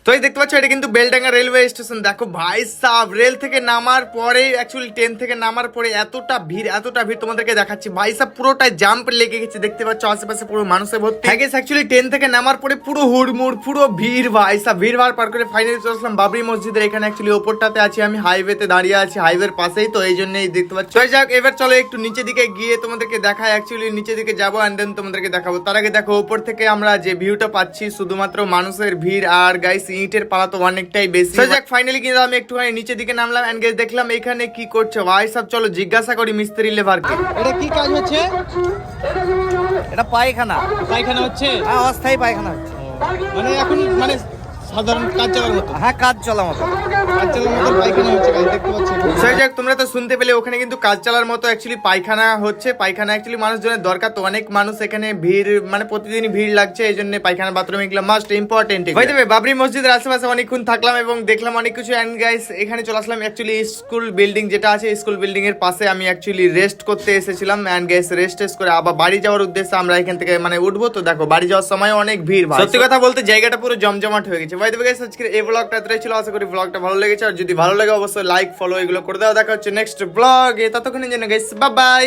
তো এই দেখতে পাচ্ছ এটা কিন্তু বেলডাঙ্গা রেলওয়ে স্টেশন। দেখো ভাই সাব, রেল থেকে নামার পরে অ্যাকচুয়ালি ট্রেন থেকে নামার পরে এতটা ভিড় তোমাদেরকে দেখাচ্ছি ভাই সাব, পুরোটাই জাম্প লেগে গেছে। দেখতে পাচ্ছ আশেপাশে পুরো মানুষে ভর্তি। হ্যাঁ গেছে, অ্যাকচুয়ালি ট্রেন থেকে নামার পরে পুরো হুড়মুড়, পুরো ভিড় ভাই সাব। ভিড় ভাড় পার করে ফাইনালি চলে আসলাম বাবরি মসজিদের এখানে। অ্যাকচুয়ালি ওপরটাতে আছি আমি, হাইওয়েতে দাঁড়িয়ে আছি, হাইওয়ের পাশেই, তো এই জন্যই দেখতে পাচ্ছ। যাক এবার চলো একটু নিচের দিকে গিয়ে তোমাদেরকে দেখায়। অ্যাকচুয়ালি নিচের দিকে যাবো এন্ড দেন তোমাদেরকে দেখাবো। তার আগে দেখো ওপর থেকে আমরা যে ভিউটা পাচ্ছি, শুধুমাত্র মানুষের ভিড় আর গাইস ইটের পালা তো অনেকটাই বেশি। যাক ফাইনালি কিন্তু আমি একটুখানি নিচের দিকে নামলাম এন্ড গাইস দেখলাম এখানে কি করছে ভাই সব। চলো জিজ্ঞাসা করি মিস্ত্রি লেবারকে। এটা কি কাজ হচ্ছে? এটা পায়খানা। পায়খানা হচ্ছে? হ্যাঁ, অস্থায়ী পায়খানা হচ্ছে। মানে এখন মানে সাধারণ কাজ চলার মতো? হ্যাঁ, কাজ চলা মতো। কাজ চলার মতো পায়খানা হচ্ছে গাইস, দেখতে পাচ্ছেন। যাক তোমরা তো শুনতে পেলে, ওখানে কিন্তু কাজ চালার মতো অ্যাকচুয়ালি পায়খানা হচ্ছে। পায়খানা অ্যাকচুয়ালি মানুষজনের দরকার, তো অনেক মানুষ এখানে ভিড়, মানে প্রতিদিনই ভিড় লাগছে, এই জন্য পায়খানা বাথরুম এগুলো মাস্ট ইম্পর্টেন্ট। ভাই দেবে বাবরি মসজিদের আশেপাশে অনেকক্ষণ থাকলাম এবং দেখলাম অনেক কিছু এন্ড গাইস এখানে চলে আসলাম। অ্যাকচুয়ালি স্কুল বিল্ডিং যেটা আছে, স্কুল বিল্ডিং এর পাশে আমি অ্যাকচুয়ালি রেস্ট করতে এসেছিলাম এন্ড গাইস রেস্ট করে আবার বাড়ি যাওয়ার উদ্দেশ্যে আমরা এখান থেকে মানে উঠবো। তো দেখো বাড়ি যাওয়ার সময় অনেক ভিড় ভাই, সত্যি কথা বলতে জায়গাটা পুরো জমজমাট হয়ে গেছে। ভাই দেবে গাইস আজকের এই ব্লগটা এতটাই ছিল। আশা করি ব্লগটা ভালো লেগেছে, আর যদি ভালো লাগে অবশ্যই লাইক ফলো এগুলো করে দাও। দেখা হচ্ছে নেক্সট ব্লগে, ততক্ষণের জন্য গাইস বাই বাই।